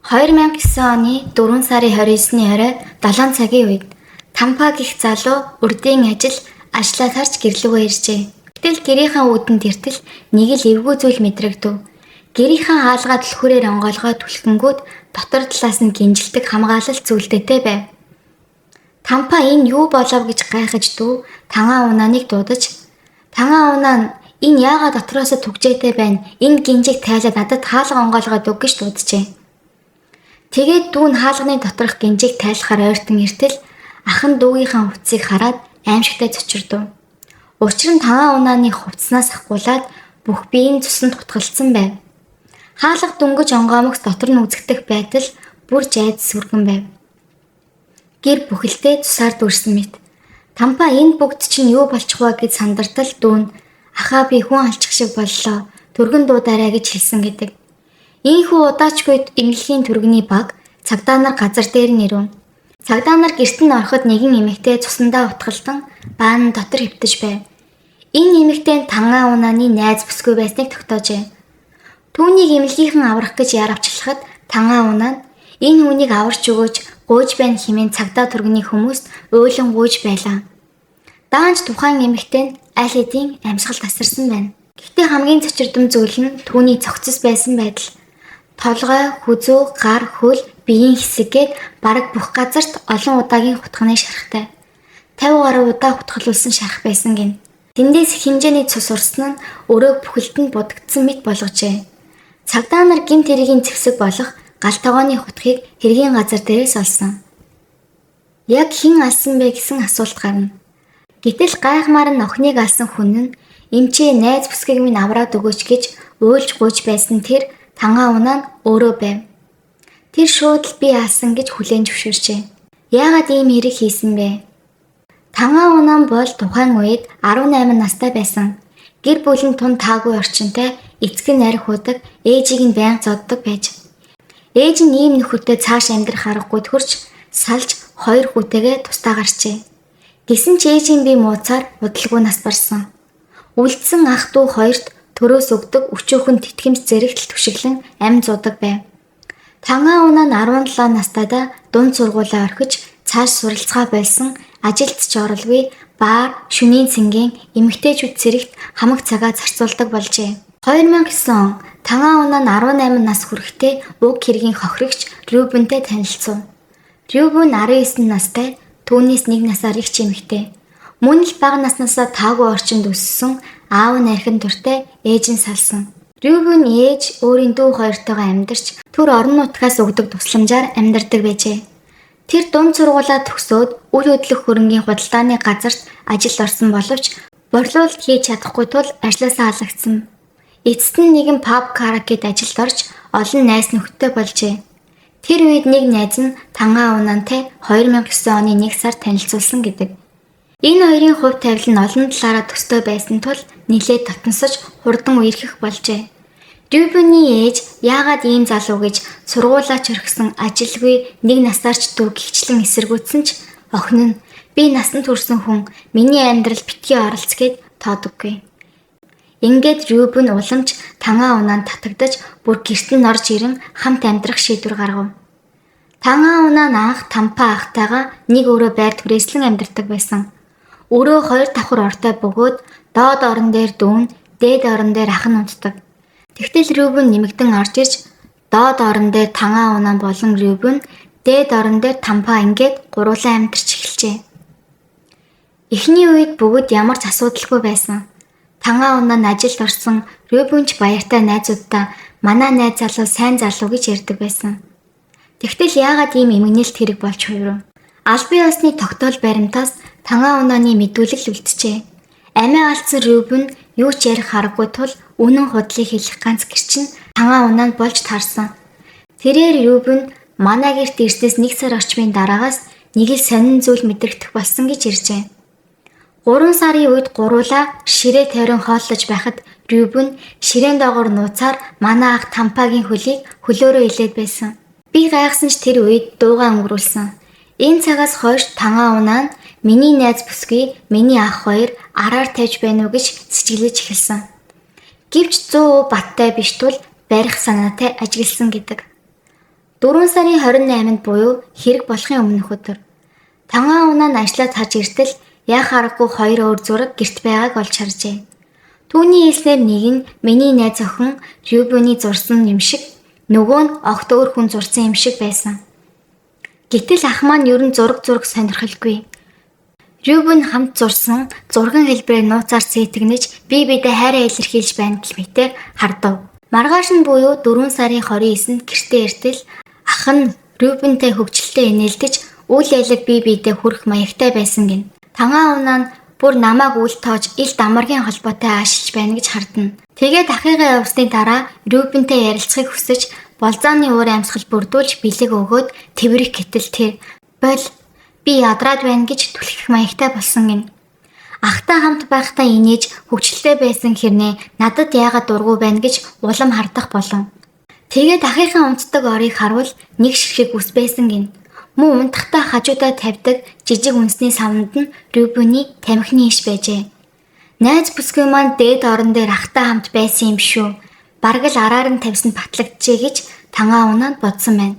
2009 оны 4 сарын 29-ны орой 7 цагийн үед Тампа гих залуу урдын ажлаа тарж гэрлүүгээ иржээ. Гэтэл гэрийнхаа үүдэн тэртэл нэг л эвгүй зүйл мэдрэгдэв. Гэрийнхаа хаалгаа түлхүүрээр онгойлгоод түлхэнгүүд дотор талаас нь гинжилдэг хамгаалалт зүйлдээтэй байв. Тампа энэ юу болов гэж гайхаж дүү тангаа унааныг дуудаж тангаа унаа энэ яагаад дотроос түгжээтэй байна? Энэ гинжиг тайлаад надад хаалга онгойлгоод өг гэж дууджээ. Тэгээд дүү нь хаалганы доторх гинжиг тайлахаар ойртон иртэл ах нь дүүгийнхаа хувцсыг хараад аимшигтай цочирдов. Учир нь тангаа унааны хувцснаас ахгуулаад бүх бие нь цуснд хутгалцсан байв. Хаалга дөнгөж онгоомогс дотор нь үзэгдэх байтал бүр жайд сүргэн байв. Гэр бүхэлдээ цусаар дүрсэн мэт. Тампа энэ бүгд чинь юу болчих вэ гэж сандартал дүүн ахаа би хүн алчих шиг боллоо. Түргэн дуудаарай гэж хэлсэн гэдэг. Ийхүү удаачгүй эмнэлгийн түргэний баг цагдаа нар газар дээр нэрвэн. Цагдаа нар гэрт нь ороход нэгэн эмэгтэй цусандаа утгалдан баан дотор хөвтөж байв. Энэ эмэгтэй тангаа унааны найз бүсгүй байсныг тогтоожээ. Түүнийг эмнэлгийнхэн аврах гэж яравчлахад тангаа унаа нь энэ хүнийг аварч өгөөж гуйж байна хэмээн цагдаа түргэний хүмүүст уйлан гуйж байлаа. Даанч тухайн эмэгтэй нь аль хэдийн амьсгал тасарсан байна. Гэхдээ хамгийн цочирдом зүйл нь түүний цогцос байсан байдал. Толгой, хүзүү, гар, хөл, биеийн хэсэггээд бараг бүх газарт олон удаагийн хутганы шархтай. 50 гаруй удаа хутгалуулсан шарх байсан гин. Тэндээс хэмжээний цус урсан нь өрөө бүхэлд нь будагдсан мэт болгожээ. Цагдаа нар гинт хэргийн зэвсэг болох гал тогооны хутгийг хэргийн газар дээрээс олсон. Яг хэн алсан бэ гэсэн асуулт гарна. Гэтэл гайхмаар нь охиныг алсан хүн нь эмчээ найз бүсгийг минь авраад өгөөч гэж уйлж гуйж байсан тэр тангаа унаа нь өөрөө байв. Тэр шууд л би алсан гэж хүлээн зөвшөөрчээ. Яагаад ийм хэрэг хийсэн бэ? Тангаа унаа бол тухайн үед 18 настай байсан. Гэр бүл нь тун таагүй орчинтай эцэг нь арх удаг, ээжийг нь байнга зоддог байж. Ээж нь ийм нөхөдтэй цааш амьдрах аргагүй төгөрч салж 2 хүүтэйгээ тустаа гарчээ. Гэсэн ч ээжийн бие мууцаар удалгүй нас барсан. Үлдсэн ах дүү хоёрт төрөөс өгдөг өчөөхөн тэтгэмж зэрэгтэл түшиглэн амь зуудаг байв. Тангаа унаа нь 17 настайдаа дунд сургуулаа орхиж цааш суралцгаа болсон ажилд ч оролгүй баар шөнийн цэнгийн эмэгтэйчүүд зэрэгт хамаг цагаа зарцуулдаг болжээ. 2009 он тангаа унаа нь 18 нас хүрэхдээ уг хэргийн хохирогч Рюбентэй танилцв. Рюбен 19 настай, түүнээс 1 насаар их эмэгтэй. Мөн л бага наснаасаа таагүй орчинд өссөн аав нь архин дуртай ээж нь салсан. Рюбен ээж өөрийн дүү хоёртойгоо амьдарч төр орон нутгаас өгдөг тусламжаар амьдардаг байжээ. Тэр дунд сургуулаа төгсөөд үйл хөдлөх хөрөнгийн худалдааны газарт ажилд орсон боловч борлуулалт хийж чадахгүй тул ажлаасаа халагдсан. Эцэст нь нэгэн паб каракед ажилд орж олон найз нөхдөд болжээ. Тэр үед нэг найз нь тангаа унаантай 2009 оны 1 сард танилцуулсан гэдэг. Энэ хоёрын хувь тавилан нь олон талаараа төстэй байсан тул нэлээд татансаж хурдан үерхэх болжээ. Рюбений ээж яагаад ийм залуу гэж сургуулаач орхисон ажилгүй 1 насаарч дүү гихчлэн эсэргүүцсэн ч охин нь би насанд хүрсэн хүн миний амьдрал битгий оролц гэд тоодоггүй. Ингээд Рюбен уламж тангаа унаанд татагдаж бүр гэрт нь орж ирэн хамт амьдрах шийдвэр гаргав. Тангаа унаа нь анх Тампа ахтайгаа нэг өрөө байр түрээслэн амьдардаг байсан. Өрөө 2 давхар ортой бөгөөд доод орон дээр дүүн, дээд орон дээр ах нь унтдаг. Тэгтэл Рюбен нэмэгдэн орж ирж доод орон дээр тангаа унаа болон Рюбен, дээд орон дээр Тампа ингээд гуруулан амьдарч эхэлжээ. Эхний үед бүгд ямар ч асуудалгүй байсан. Тангаа унаа нь ажилд орсон Рюбенч баяртай найзуудаа манай найз залуу сайн залуу гэж ярьдаг байсан. Тэгтэл яагаад ийм эмгэнэлт хэрэг болж хувирв? Албан ёсны тогтоол баримтаас тангаа унааны мэдүүлэл үлджээ. Амиа алдсан Рюбен юу ч ярих аргагүй тул үнэн худлыг хэлэх ганц гэрчин тангаа унаанд болж таарсан. Тэрээр Рюбен манай гэрт ирснээс 1 сар орчмын дараагаас нэг л сонин зүйл мэдрэгдэх болсон гэж иржээ. 3 сарын үед гуруула ширээ тойрон хооллож байхад Рюбен ширээн доогоор нууцаар манай ах Тампагийн хөлийг хөлөөрөө илээд байсан. Би гайхсан ч тэр үед дуугаа өнгөрүүлсэн. Энэ цагаас хойш тангаа унаа нь миний найз бүсгүй, миний ах хоёр араар тавьж байна уу гэж сэжиглэж эхэлсэн. Гэвч 100% баттай биш тул барих санаатай ажигласан гэдэг. 4 сарын 28-нд буюу хэрэг болохын өмнөх өдөр. Тангаа унаа нь ажлаа тарж иртэл яах аргагүй 2 өөр зураг гэрт байгааг олж харжээ. Түүний хэлснээр нэг нь миний найз охин Рюбений зурсан юм шиг, нөгөө нь огт өөр хүн зурсан юм шиг байсан. Гэтэл ах маань ер нь зураг сонирхолгүй. Рюбен хамт зурсан зурган хэлбэрээр нууцаар сэтгэнэж биедээ хайраа илэрхийлж байна гэмээр хардав. Маргааш нь буюу 4 сарын 29-нд гэртээ иртэл ах нь Рюбентэй хөвгчлөлтөө инээлдэж үйл ялэг биедээ хүрэх маягтай байсан гин. Тангаа унаа нь бүр намайг үл тоож ил дамаргийн холбоотой аашилж байна гэж хардна. Тэгээд ахыгаа явсны дараа Рюбентэй ярилцахыг хүсэж болзааны уур амьсгал бүрдүүлж бэлэг өгөөд тэврэх гэтэл тэр "Бол би ядраад байна" гэж түлхэх маягтай болсон гин. Ахтай хамт байхдаа инээж хөвгчлөлтэй байсан хэрнээ надад яагаад дургүй байна гэж улам хардах болов. Тэгээд ахыхаа унтдаг орыг харвал нэг ширхэг ус байсан гин. Мөн унтахтаа хажуудаа тавьдаг жижиг үнсний савнд нь Рюбений тамхины иш байжээ. Найз бүсгүй маань дээд орон дээр ахтай хамт байсан юм шүү. Бараг л араар нь тавьсан батлагджээ гэж Тангаа унаа бодсон байна.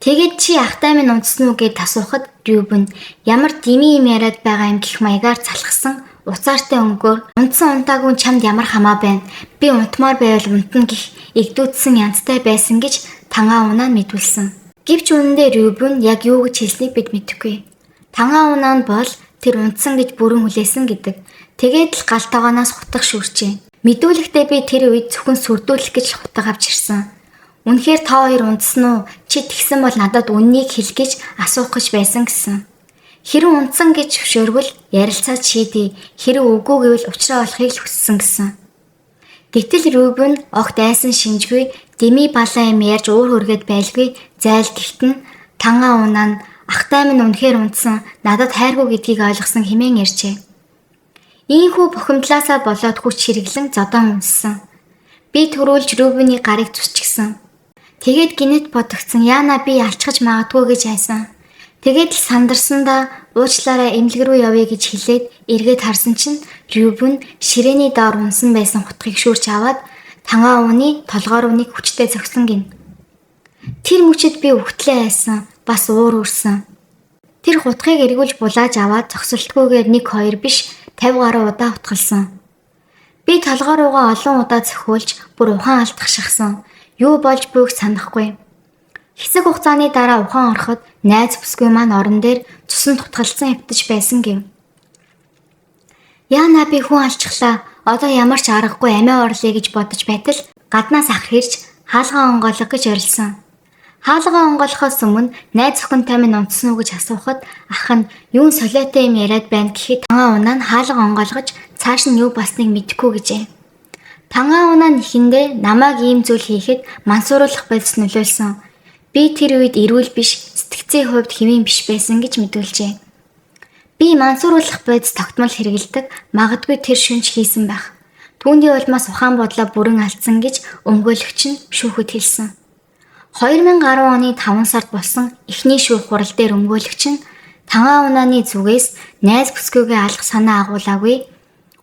Тэгээд чи ахтай минь унтсан уу гэд асуухад Рюбен ямар дими юм яриад байгаа юм гэх маягаар залхсан уцаартай өнгөөр унтсан унтаагүй чамд ямар хамаа байна. Би унтмаар байвал унтна гэх игдүүдсэн янзтай байсан гэж Тангаа унаа мэдүүлсэн. Гэвч үнэндээ Рюбен яг юу гэж хэлснийг бид мэдэхгүй. Тангаа унаа нь бол тэр унтсан гэж бүрэн хүлээсэн гэдэг. Тэгээд л гал тогооноос хутга шүрчээ. Мэдүүлэхдээ би тэр үед зөвхөн сүрдүүлэх гэж хутга авч ирсэн. Үнэхээр та хоёр унтсан уу? Чи тэгсэн бол надад үннийг хэл гэж асуух гэж байсан гэсэн. Хэрэг унтсан гэж зөвшөөрвөл ярилцаад шийдээ. Хэрэг үгүй гэвэл уучраа олохыг л хүссэн гэсэн. Гэтэл Рюбен огт айсан шинжгүй дими балан юм ярьж уур хүргээд байлгүй зайлтгэлт нь Тангаа унаа нь ахтай минь үнэхээр унтсан надад хайргүй гэдгийг ойлгосон хэмээн ярьжээ. Ийхүү бухимдлаасаа болоод хүч хэрэглэн зодон үнссэн. Би төрүүлж Рюбений гарыг зүсчихсэн. Тэгээд гинэт бодогдсон яана би алчгаж магадгүй гэж айсан. Тэгээд л сандарсандаа уучлаарай эмнэлэг рүү явъя гэж хэлээд эргээд харсан чинь Рюбен ширээний доор унсан байсан хутгийг шүүрч аваад Тангаа ууны толгоор үнийг хүчтэй зогсон гин. Тэр мөчөд би өгтлээ айсан, бас уур үрсэн. Тэр хутгийг эргүүлж булааж аваад зогсолтгүйгээр 1-2 биш 50 гаруй удаа утгалсан. Би толгоор уугаа олон удаа зөхиүүлж бүр ухаан алдах шахсан. Юу болж буйг санахгүй. Хэсэг хугацааны дараа ухаан ороход найз бүсгүй маань орон дээр цусан тутгалсан хөвтөж байсан гэв. Яана би хүн алчглаа. Одоо ямар ч аргагүй амиа орлоо гэж бодож байтал гаднаас ах ирж хаалгаа онгойлгох гэж орилсон. Хаалгаа онгойлгохоос өмнө найз охинтой минь унтсан уу гэж асуухад ах нь юун солиотой юм яриад байна гэхэд Тангаа унаа нь хаалгаа онгойлгож цааш нь юу болсныг мэдэхгүй гэжээ. Тангаа унаа нь ихэндээ намайг ийм зүйл хийхэд мансууруулах бодис нөлөөлсөн. Би тэр үед эрүүл биш, сэтгцийн хувьд хэвэн биш байсан гэж мэдүүлжээ. Би мансууруулах бодис тогтмол хэрэгэлдэг, магадгүй тэр шүнж хийсэн байх. Түүний улмаас ухаан бодлоо бүрэн алдсан гэж өмгөөлөгч нь шүүхэд хэлсэн. 2010 оны 5 сард болсон эхний шүүх хурал дээр өмгөөлөгч нь Тангаа унааны зүгээс найз бүсгүйгээ алах санаа агуулаагүй.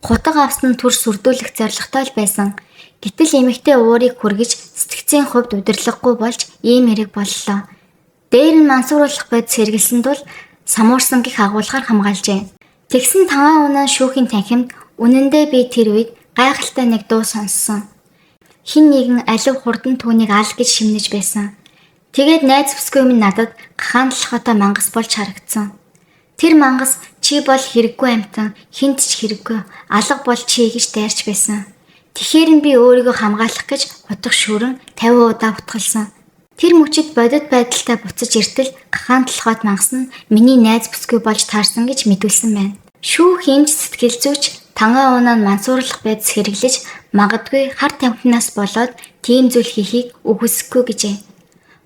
Хутга авсан төр сүрдүүлэх зорилготой л байсан. Гэтэл эмэгтэй уурыг хүргэж сэтгцийн хувьд удирдлаггүй болж ийм хэрэг боллоо. Дээр нь мансууруулах бодис хэрэгэлсэн тул самуурсан гих агуулгаар хамгаалжээ. Тэгсэн Тангаа унаа шүүхийн танхимд үнэндээ би тэр үед гайхалтай нэг дуу сонссон. Хин нэгэн алив хурдан түүнийг ал гэж шимнэж байсан. Тэгээд найз бүсгүй минь надад гахаан толгойтой мангас болж харагдсан. Тэр мангас чи бол хэрэггүй амтан, хинт ч хэрэггүй, алга бол чи гэж дайрч байсан. Тэгэхээр нь би өөрийгөө хамгаалах гэж хутга шүрэн 50 удаа хутгалсан. Тэр мөчид бодит байдалтай буцаж иртэл гахаан толгойд мангас нь миний найз бүсгүй болж таарсан гэж мэдүүлсэн байна. Шүүх хэмж сэтгэл зүйч Тангаа унаа мансуурлах байдас хэрэглэж магадгүй хар тамхинаас болоод тийм зүйл хийхийг үгүйсэхгүй гэжээ.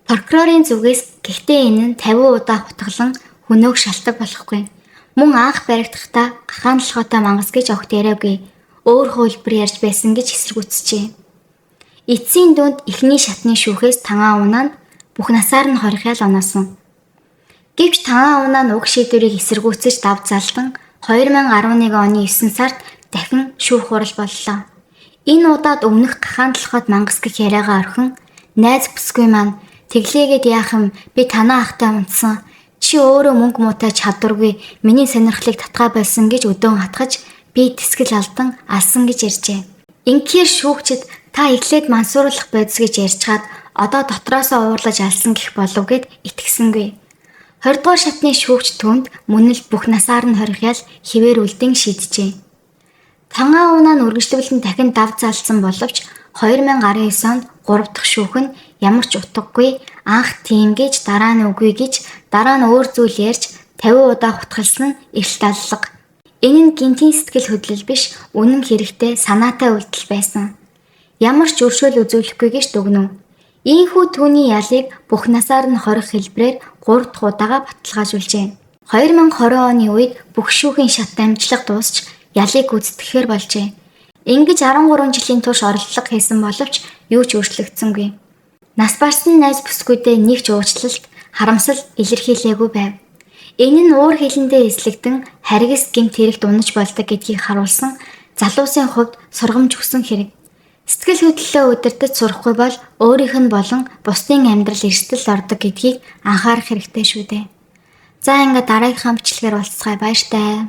Прокурорын зүгээс гэхдээ энэ нь 50 удаа хутгалан хөнөөг шалтгаан болохгүй. Мөн анх баригдахдаа гахаан толгойтой мангас гэж огт яриагүй. Өөр хөлбөр ярьж байсан гэж эсэргүүцжээ. Эцсийн дүнд эхний шатны шүүхээс Тангаа унаа нь бүх насаар нь хорихяал оноосон. Гэвч Тангаа унаа нь уг шийдвэрийг эсэргүүцэж дав залдан 2011 оны 9 сард дахин шүүх хурал боллоо. Энэ удаад өмнөх гахаан толгойд мангас гэх яриагаа орхин найз бүсгүй маань Тэглээгээд яах юм, би танаа ахтай унтсан. Чи өөрөө мөнгө муутай чадваргүй, миний сонирхлыг татгаа байсан гэж өдөөн хатгаж би тэсгэл алдан алсан гэж ярьжээ. Инхээр шүүгчид та эхлээд мансууруулах бодис гэж ярьчаад одоо дотроосоо уурлаж алсан гэх болов гэд итгэсэнгүй. 20 дугаар шатны шүүгч түнд мөн л бүх насаар нь хоригял хിവэр үлдэн шийджээ. Тангаа унаа нь үргэлжлүүлэн дахин дав залсан боловч 2019 онд 3 дахь шүүх нь ямар ч утгагүй анх тийм гэж дараа нь үгүй гэж дараа нь өөр зүйл ярьж 50 удаа хутгалсан нь эрт аллага. Энэ нь гинтийн сэтгэл хөдлөл биш, үнэн хэрэгтээ санаатай үйлдэл байсан. Ямар ч өршөөл үзүүлэхгүй гэж дүгнэв. Ийхүү түүний ялыг бүх насаар нь хорих хэлбрээр 3 дахь удаага баталгаажуулжээ. 2020 оны үед бүх шүүхийн шат амжилт дуусч ялыг гүйцэтгэхээр болжээ. Ингэж 13 жилийн турш оролдлого хийсэн боловч юу ч өөрчлөгдсөнгүй. Нас барсан найз бүсгүйдээ нэг ч уучлалт, харамсал илэрхийлээгүй байв. Энэ нь уур хилэндээ эслэгдэн харгас гэмт хэрэгт унаж болдог гэдгийг харуулсан залуусын хувьд сургамж өгсөн хэрэг. Сэтгэл хөдлөлөө удирдах сурахгүй бол өөрийнх нь болон бусдын амьдрал эрсдэл ордог гэдгийг анхаарах хэрэгтэй шүү дээ. За ингээд дараагийнхаа бичлэгээр уулзцай баяртай.